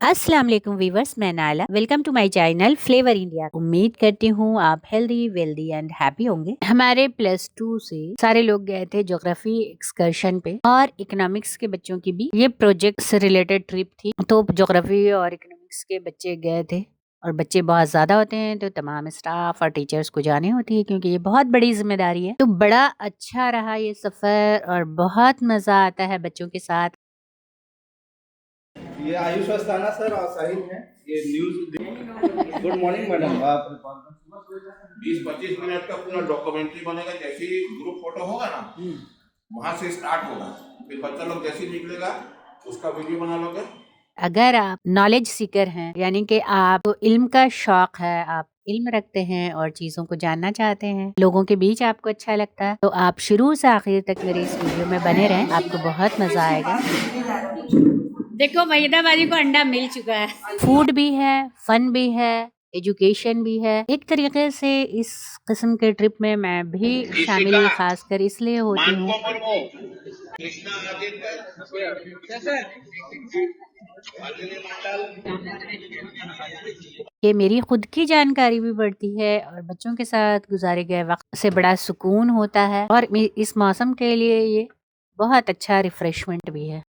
अस्सलाम वालेकुम वीवर्स, मैं नाला। Welcome to my channel Flavour India. उम्मीद करती हूँ आप हेल्दी वेल्दी एंड हैप्पी होंगे। हमारे +2 से सारे लोग गए थे ज्योग्राफी एक्सकर्शन पे और इकोनॉमिक्स के बच्चों की भी ये प्रोजेक्ट से रिलेटेड ट्रिप थी। तो ज्योग्राफी और इकोनॉमिक्स के बच्चे गए थे और बच्चे बहुत ज्यादा होते हैं तो तमाम स्टाफ और टीचर्स को जानी होती है क्योंकि ये बहुत बड़ी जिम्मेदारी है। तो बड़ा अच्छा रहा ये सफर और बहुत मजा आता है बच्चों के साथ। ये आयुष अस्थाना सर और साहिल हैं। ये न्यूज। Good morning madam. आप 20-25 मिनट का पूरा डॉक्यूमेंट्री बनेगा। जैसे ही ग्रुप फोटो होगा ना वहां से स्टार्ट होगा, फिर बच्चा लोग जैसे ही निकलेगा उसका वीडियो बना लोगे। अगर आप नॉलेज सीकर हैं, यानी कि आपको इल्म का शौक है, आप इल्म रखते हैं और चीजों को जानना चाहते हैं, लोगों के बीच आपको अच्छा लगता है, तो आप शुरू से आखिर तक मेरे इस वीडियो में बने रहें, आपको बहुत मजा आएगा। देखो मैदाबाजी को अंडा मिल चुका है। फूड भी है, फन भी है, एजुकेशन भी है। एक तरीके से इस किस्म के ट्रिप में मैं भी शामिल खासकर इसलिए होती हूँ कि मेरी खुद की जानकारी भी बढ़ती है और बच्चों के साथ गुजारे गए वक्त से बड़ा सुकून होता है और इस मौसम के लिए ये बहुत अच्छा रिफ्रेशमेंट भी है।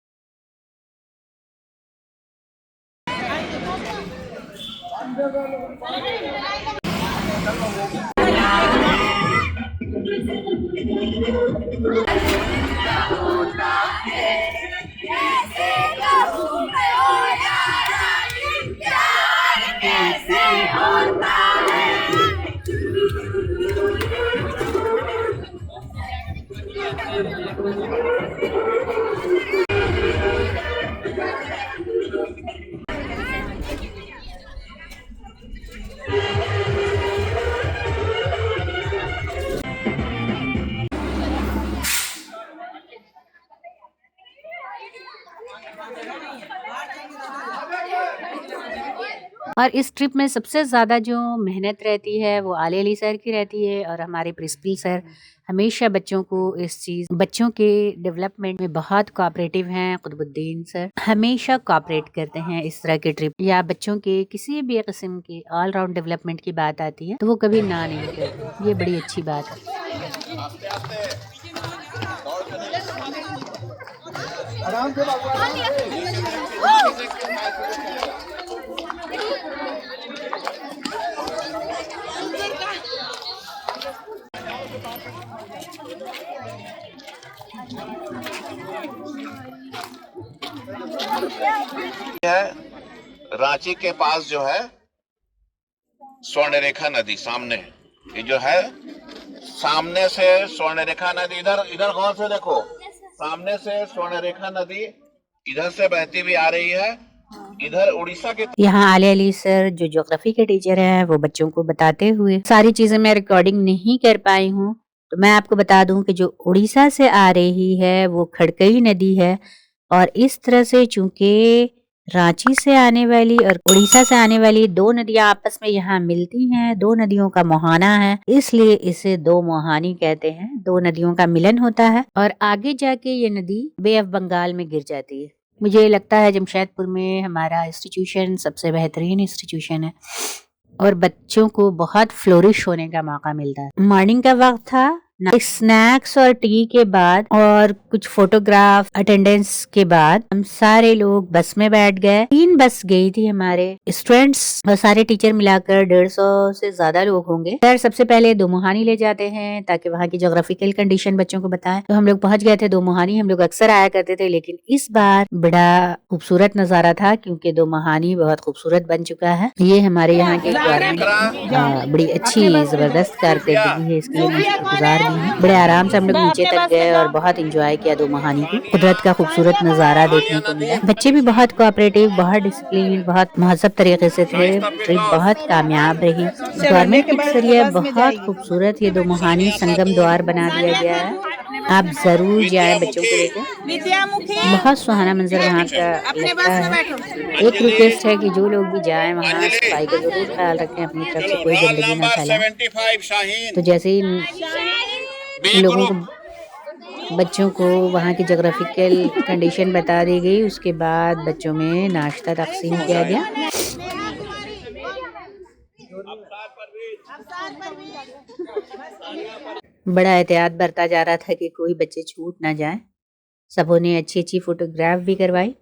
और इस ट्रिप में सबसे ज़्यादा जो मेहनत रहती है वो आले अली सर की रहती है और हमारे प्रिंसिपल सर हमेशा बच्चों के डेवलपमेंट में बहुत कोऑपरेटिव हैं। कुतुबुद्दीन सर हमेशा कोऑपरेट करते हैं। इस तरह के ट्रिप या बच्चों के किसी भी किस्म के ऑल राउंड डेवलपमेंट की बात आती है तो वो कभी ना नहीं करते। ये बड़ी अच्छी बात है। आराम से रांची के पास जो है स्वर्णरेखा नदी सामने, ये जो है सामने से स्वर्णरेखा नदी, इधर गौर से देखो, सामने से स्वर्णरेखा नदी इधर से बहती हुई आ रही है। इधर उड़ीसा के यहाँ आले अली सर जो ज्योग्राफी के टीचर हैं वो बच्चों को बताते हुए सारी चीजें मैं रिकॉर्डिंग नहीं कर पाई हूँ, तो मैं आपको बता दूं कि जो उड़ीसा से आ रही है वो खड़कई नदी है और इस तरह से चूंकि रांची से आने वाली और उड़ीसा से आने वाली दो नदियां आपस में यहाँ मिलती हैं, दो नदियों का मुहाना है, इसलिए इसे दो मुहानी कहते हैं। दो नदियों का मिलन होता है और आगे जाके ये नदी बे ऑफ बंगाल में गिर जाती है। मुझे लगता है जमशेदपुर में हमारा इंस्टीट्यूशन सबसे बेहतरीन इंस्टीट्यूशन है और बच्चों को बहुत फ्लोरिश होने का मौका मिलता है। मॉर्निंग का वक्त था, स्नैक्स और टी के बाद और कुछ फोटोग्राफ अटेंडेंस के बाद हम सारे लोग बस में बैठ गए। 3 बस गई थी हमारे स्टूडेंट्स और सारे टीचर मिलाकर 150 से ज्यादा लोग होंगे। सर सबसे पहले दो मुहानी ले जाते हैं ताकि वहाँ की जोग्राफिकल कंडीशन बच्चों को बताएं। तो हम लोग पहुंच गए थे दो मुहानी। हम लोग अक्सर आया करते थे लेकिन इस बार बड़ा खूबसूरत नजारा था क्योंकि दो मुहानी बहुत खूबसूरत बन चुका है। ये हमारे यहाँ के बड़ी अच्छी जबरदस्त कारकर्दगी है, इसके लिए मैं शुक्रगुजार भी हूँ। बड़े आराम से हम लोग नीचे तक गए और बहुत एंजॉय किया दो मुहानी को। कुदरत का खूबसूरत नजारा देखने को मिला। बच्चे भी बहुत कोऑपरेटिव, बहुत डिसिप्लिन, बहुत महजब तरीके से थे। ट्रिप बहुत कामयाब रही। गवर्नमेंट के जरिए बहुत खूबसूरत ये दो मुहानी संगम द्वार बना दिया गया है। आप जरूर जाएं बच्चों को लेकर, बहुत सुहाना मंजर वहाँ का लगता है। एक रिक्वेस्ट है कि जो लोग भी जाएं वहाँ सफाई का जरूर ख्याल रखें, अपनी तरफ से कोई गंदगी ना फैलाएं। तो जैसे ही इन लोगों को बच्चों को वहाँ की जोग्राफिकल कंडीशन बता दी गई। उसके बाद बच्चों में नाश्ता तकसीम किया गया। बड़ा एहतियात बरता जा रहा था कि कोई बच्चे छूट ना जाएं। सबों ने अच्छी अच्छी फोटोग्राफ भी करवाई।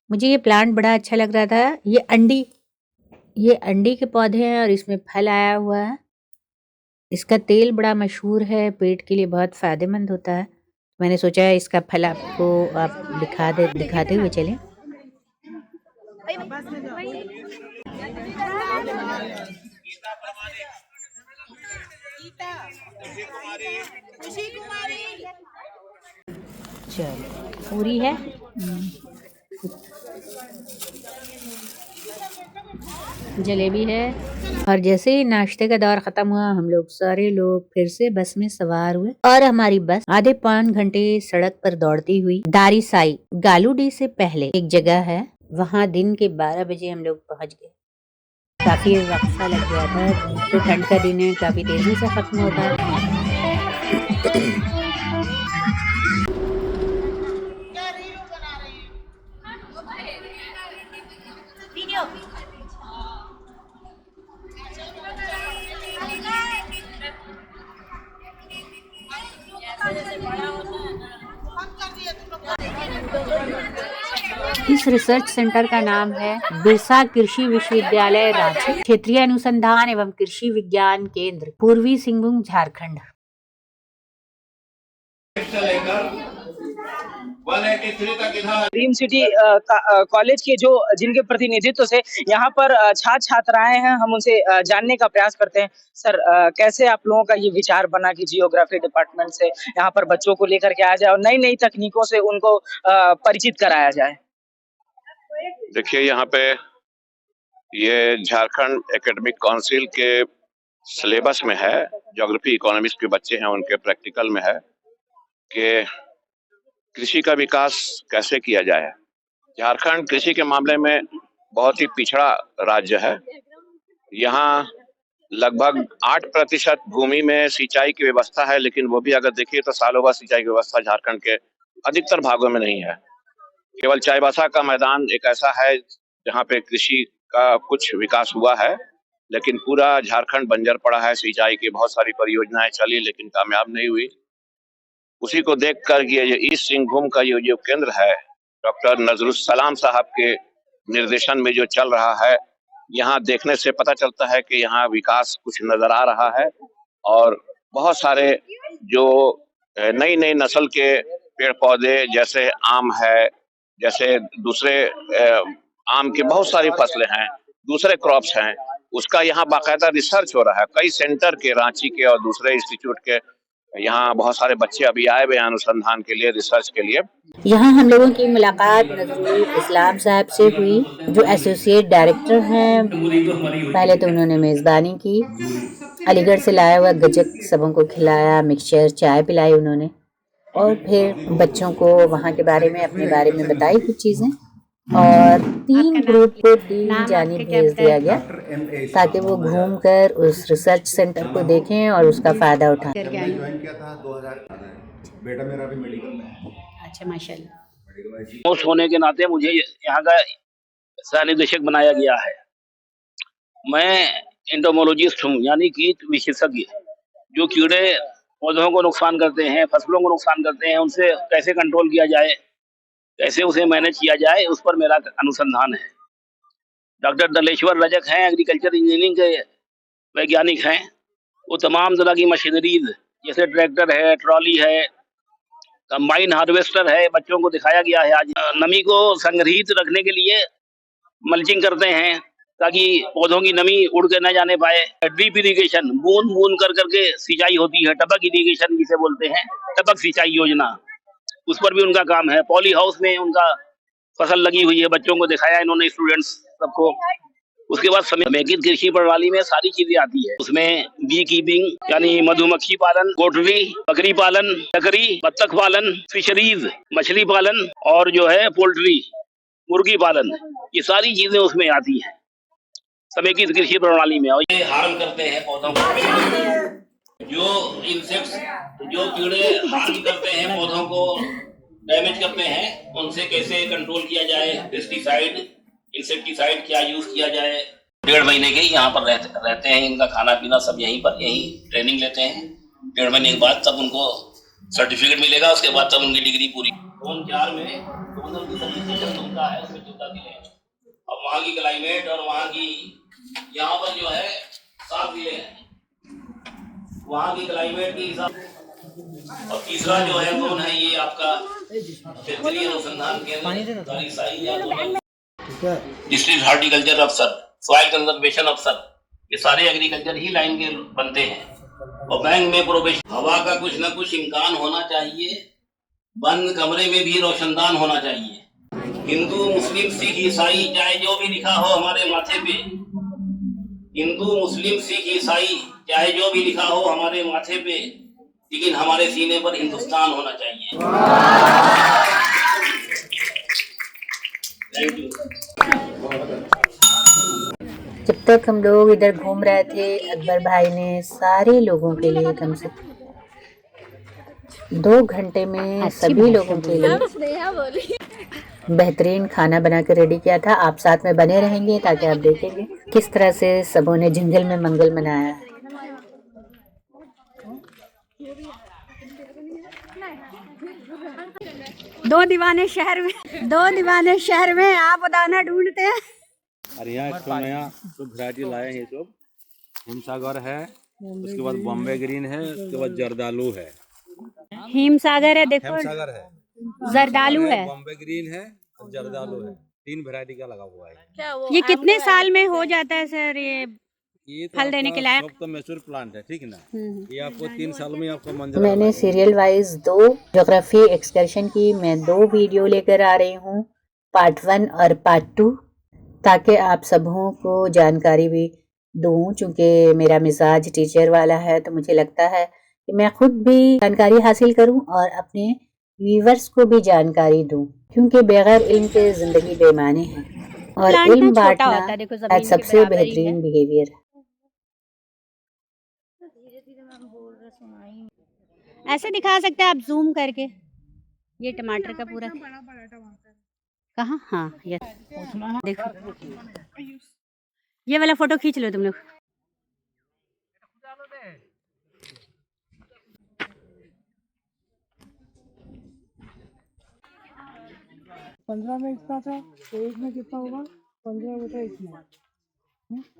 मुझे ये प्लांट बड़ा अच्छा लग रहा था। ये अंडी के पौधे हैं और इसमें फल आया हुआ है। इसका तेल बड़ा मशहूर है, पेट के लिए बहुत फ़ायदेमंद होता है। मैंने सोचा इसका फल आपको आप दिखाते हुए चलें। चलो, पूरी है। जलेबी है। और जैसे ही नाश्ते का दौर खत्म हुआ, हम लोग सारे लोग फिर से बस में सवार हुए और हमारी बस आधे पौन घंटे सड़क पर दौड़ती हुई दारीसाई गालूडी से पहले एक जगह है, वहाँ दिन के 12 बजे हम लोग पहुँच गए। काफी वक्फा लग गया था। तो ठंड का दिन है, काफी तेजी से खत्म होता है। इस रिसर्च सेंटर का नाम है बिरसा कृषि विश्वविद्यालय रांची, क्षेत्रीय अनुसंधान एवं कृषि विज्ञान केंद्र, पूर्वी सिंहभूम, झारखंड। 183 तक इधर ड्रीम सिटी कॉलेज के जो जिनके प्रतिनिधित्व से यहाँ पर छात्र छात्राएं हैं, हम उनसे जानने का प्रयास करते हैं। सर, कैसे आप लोगों का ये विचार बना कि जियोग्राफी डिपार्टमेंट से यहाँ पर बच्चों को लेकर के आया जाए और नई नई तकनीकों से उनको परिचित कराया जाए? देखिए, यहाँ पे ये झारखंड एकेडमिक काउंसिल के सिलेबस में है। ज्योग्राफी इकोनॉमिक्स के बच्चे हैं, उनके प्रैक्टिकल में है कि कृषि का विकास कैसे किया जाए। झारखंड कृषि के मामले में बहुत ही पिछड़ा राज्य है। यहाँ लगभग 8% भूमि में सिंचाई की व्यवस्था है, लेकिन वो भी अगर देखिए तो सालों बाद सिंचाई की व्यवस्था झारखंड के अधिकतर भागों में नहीं है। केवल चाईबासा का मैदान एक ऐसा है जहाँ पे कृषि का कुछ विकास हुआ है, लेकिन पूरा झारखंड बंजर पड़ा है। सिंचाई की बहुत सारी परियोजनाएं चली, लेकिन कामयाब नहीं हुई। उसी को देखकर ये ईस्ट सिंहभूम का ये जो केंद्र है, डॉक्टर नजरुस्सलाम साहब के निर्देशन में जो चल रहा है, यहाँ देखने से पता चलता है कि यहाँ विकास कुछ नजर आ रहा है और बहुत सारे जो नई नई नस्ल के पेड़ पौधे, जैसे आम है, जैसे दूसरे आम के बहुत सारी फसलें हैं, दूसरे क्रॉप्स हैं, उसका यहाँ बाकायदा रिसर्च हो रहा है। कई सेंटर के, रांची के और दूसरे इंस्टीट्यूट के, यहाँ बहुत सारे बच्चे अभी आए हुए हैं अनुसंधान के लिए, रिसर्च के लिए। यहाँ हम लोगों की मुलाकात नजरुल इस्लाम साहब से हुई, जो एसोसिएट डायरेक्टर हैं। पहले तो उन्होंने मेज़बानी की, अलीगढ़ से लाया हुआ गजक सबों को खिलाया, मिक्सचर चाय पिलाई उन्होंने, और फिर बच्चों को वहाँ के बारे में, अपने बारे में बताई कुछ चीज़ें। और 3 ग्रुप को 3 जानिब भेज दिया गया ताकि वो घूमकर उस रिसर्च सेंटर को देखें और उसका फ़ायदा उठाएं। ज्वाइन किया था 2000। बेटा मेरा भी मेडिकल में है। अच्छा, माशाल्लाह। दोस्त होने के नाते मुझे यहाँ का सह निदेशक बनाया गया है। मैं एंटोमोलॉजिस्ट हूँ, यानी कीट विशेषज्ञ। जो कीड़े पौधों को नुकसान करते हैं, फसलों को नुकसान करते हैं, उनसे कैसे कंट्रोल किया जाए, कैसे उसे मैनेज किया जाए, उस पर मेरा अनुसंधान है। डॉक्टर दलेश्वर रजक हैं, एग्रीकल्चर इंजीनियरिंग के वैज्ञानिक हैं। वो तमाम तरह की मशीनरीज, जैसे ट्रैक्टर है, ट्रॉली है, कंबाइन हार्वेस्टर है, बच्चों को दिखाया गया है। आज नमी को संग्रहित रखने के लिए मल्चिंग करते हैं ताकि पौधों की नमी उड़ के न जाने पाए। ड्रिप इरिगेशन, बूंद बूंद कर करके सिंचाई होती है, टपक इरिगेशन जिसे बोलते हैं, टपक सिंचाई योजना, उस पर भी उनका काम है। पॉली हाउस में उनका फसल लगी हुई है, बच्चों को दिखाया इन्होंने, स्टूडेंट्स सबको। उसके बाद समेकित कृषि प्रणाली में सारी चीजें आती है। उसमें बी कीपिंग यानी मधुमक्खी पालन, पोल्ट्री, बकरी पालन, बकरी, बत्तख पालन, फिशरीज, मछली पालन, और जो है पोल्ट्री, मुर्गी पालन, ये सारी चीजें उसमें आती हैं समेकित कृषि प्रणाली में। और ये हार्म करते हैं पौधों को। जो इंसेक्ट्स, जो कीड़े हार्म करते हैं, पौधों को डैमेज करते हैं, उनसे कैसे कंट्रोल किया जाए, पेस्टिसाइड, इंसेक्टिसाइड क्या यूज किया जाए। 1.5 महीने के यहाँ पर रहते हैं, इनका खाना पीना सब यहीं पर, यहीं ट्रेनिंग लेते हैं। 1.5 महीने के बाद तब उनको सर्टिफिकेट मिलेगा, उसके बाद तब उनकी डिग्री पूरी। जोन 4 में सर्विस स्टेशन उनका है, उसमें 14 जिले हैं। अब वहाँ की क्लाइमेट और वहाँ की, यहाँ पर जो है 7 जिले हैं, वहाँ की क्लाइमेट के हिसाब। और तीसरा जो है जोन है ये आपका क्षेत्रीय अनुसंधान केंद्र डिस्ट्रिक्ट हॉर्टिकल्चर अफसर, सॉइल कंजर्वेशन अफसर, ये सारे एग्रीकल्चर ही लाइन के बनते हैं। और बैंक में प्रोबेशन, हवा का कुछ न कुछ इम्कान होना चाहिए, बंद कमरे में भी रोशनदान होना चाहिए। हिंदू मुस्लिम सिख ईसाई चाहे जो भी लिखा हो हमारे माथे पे, हिंदू मुस्लिम सिख ईसाई चाहे जो भी लिखा हो हमारे माथे पे, लेकिन हमारे सीने पर हिंदुस्तान होना चाहिए। Thank you. जब तक हम लोग इधर घूम रहे थे, अकबर भाई ने सारे लोगों के लिए कम से 2 घंटे में सभी लोगों के लिए बेहतरीन खाना बना कर रेडी किया था। आप साथ में बने रहेंगे ताकि आप देखेंगे किस तरह से सबों ने जंगल में मंगल मनाया है। दो दीवाने शहर में आप दाना ढूंढते हैं। और यहाँ तो नया सब वैरायटी लाए हैं, सब हिमसागर है, उसके बाद बॉम्बे ग्रीन है, उसके बाद जर्दालू है, हिमसागर है, देखो हिमसागर है, जर्दालू है, बॉम्बे ग्रीन है और जर्दालू है। 3 वैरायटी का लगा हुआ है। ये कितने साल में हो जाता है सर ये तो फल देने के लायक? तो मैच्योर प्लांट है, ठीक ना। ये आपको 3 साल में आपको मंजर। मैंने सीरियल वाइज 2 ज्योग्राफी एक्सकर्शन की, मैं 2 वीडियो लेकर आ रही हूँ, पार्ट 1 और पार्ट 2, ताकि आप सबों को जानकारी भी दूँ। चूँकि मेरा मिजाज टीचर वाला है तो मुझे लगता है कि मैं खुद भी जानकारी हासिल करूँ और अपने व्यूवर्स को भी जानकारी दूँ, क्योंकि बगैर इल्म के ज़िंदगी बेमानी है और इल्म बांटना आज सबसे बेहतरीन बिहेवियर है। ऐसे दिखा सकते हैं आप जूम करके, ये टमाटर का पूरा कहाँ, हाँ ये देखो, ये वाला फोटो खींच लो तुम लोग। पंद्रह में इतना था तो 1 में कितना होगा? 15 बटा इतना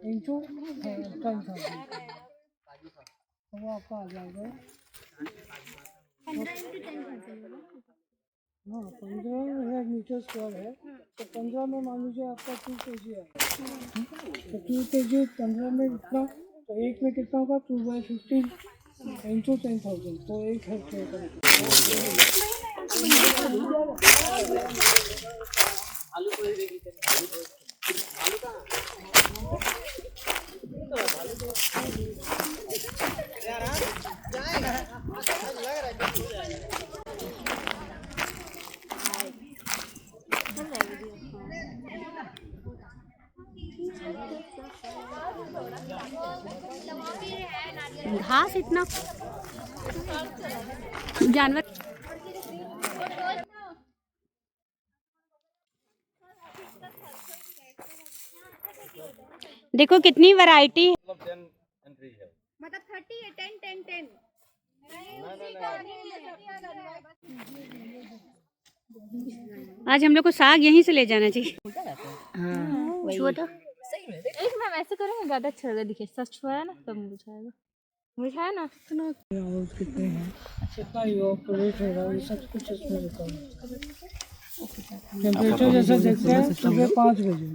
इंटू 10,000, वो आपका आ जाएगा। हाँ, 15,000 मीटर स्क्वायर है, तो 15 में मान लीजिए आपका 2 kg है, तो 2 kg 15 में इतना, तो 1 में कितना होगा? 2/15 इंटू 10,000, तो 1 हेक्टेयर। घास इतना जानवर, देखो कितनी वैरायटी है। मतलब 30 है, 10 10 10। आज हम लोग को साग यहीं से ले जाना चाहिए। हाँ, छुआ तो एक मैम ऐसे करेंगे ज्यादा अच्छा लगा, दिखे सच हुआ है ना तब बुझाएगा, बुझाया ना इतना। और कितने हैं, कितना इवापोरेट हो रहा है, ये सब कुछ इसमें लिखा है। टेम्परेचर जैसे देखते हैं सुबह 5 बजे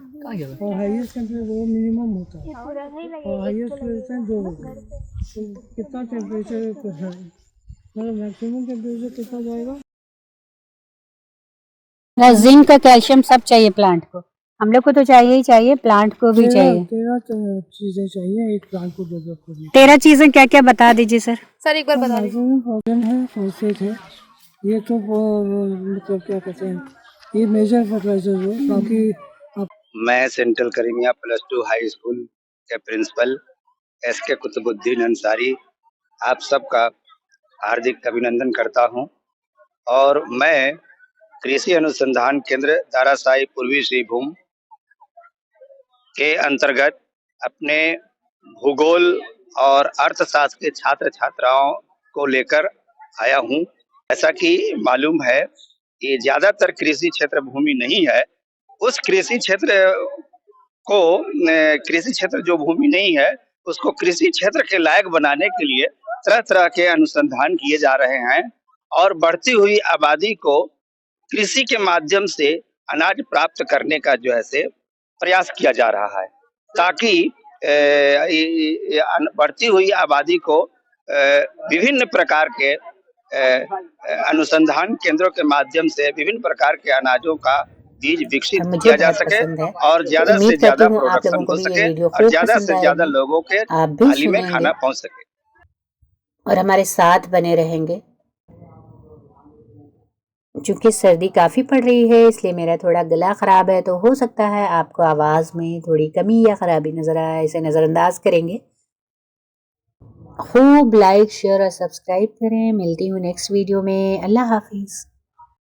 और हाईएस्ट टेम्परेचर वो मिनिमम होता है और हाईएस्ट रहते हैं 2 बजे। तो कितना टेम्परेचर है, मतलब मैक्सिमम टेम्परेचर कितना जाएगा? जिंक का कैल्शियम सब चाहिए प्लांट को, हम लोग को तो चाहिए ही चाहिए, प्लांट को भी चाहिए। 13 चीजें चाहिए एक प्लांट को डेवलप करने। 13 चीजें क्या क्या बता दीजिए सर। सर एक बार बता दीजिए। नाइट्रोजन है, फॉस्फेट है, ये तो मतलब क्या कहते हैं, ये मेजर फर्टिलाइजर है। बाकी मैं सेंट्रल करीमिया +2 हाई स्कूल के प्रिंसिपल SK कुतुबुद्दीन अंसारी आप सबका हार्दिक अभिनंदन करता हूं और मैं कृषि अनुसंधान केंद्र दारासाई पूर्वी सिंहभूम के अंतर्गत अपने भूगोल और अर्थशास्त्र के छात्र छात्राओं को लेकर आया हूं। ऐसा कि मालूम है कि ज्यादातर कृषि क्षेत्र भूमि नहीं है, उस कृषि क्षेत्र को कृषि क्षेत्र जो भूमि नहीं है उसको कृषि क्षेत्र के लायक बनाने के लिए तरह तरह के अनुसंधान किए जा रहे हैं और बढ़ती हुई आबादी को कृषि के माध्यम से अनाज प्राप्त करने का जो है से प्रयास किया जा रहा है, ताकि बढ़ती हुई आबादी को विभिन्न प्रकार के अनुसंधान केंद्रों के माध्यम से विभिन्न प्रकार के अनाजों का बीज विकसित और मुझे किया जा बहुत सके पसंद है। और तो ज्यादा से उम्मीद ज्यादा करती हूँ आप लोगों प्रोडक्शन को हो भी ये सके वीडियो और खूब ज्यादा पसंद से ज्यादा आएगी। लोगों के आप भी थाली में सुनेंगे खाना पहुंच सके। और हमारे साथ बने रहेंगे। चूंकि सर्दी काफ़ी पड़ रही है इसलिए मेरा थोड़ा गला ख़राब है, तो हो सकता है आपको आवाज़ में थोड़ी कमी या ख़राबी नज़र आए, इसे नज़रअंदाज करेंगे। खूब लाइक शेयर और सब्सक्राइब करें। मिलती हूँ नेक्स्ट वीडियो में। अल्लाह हाफिज़।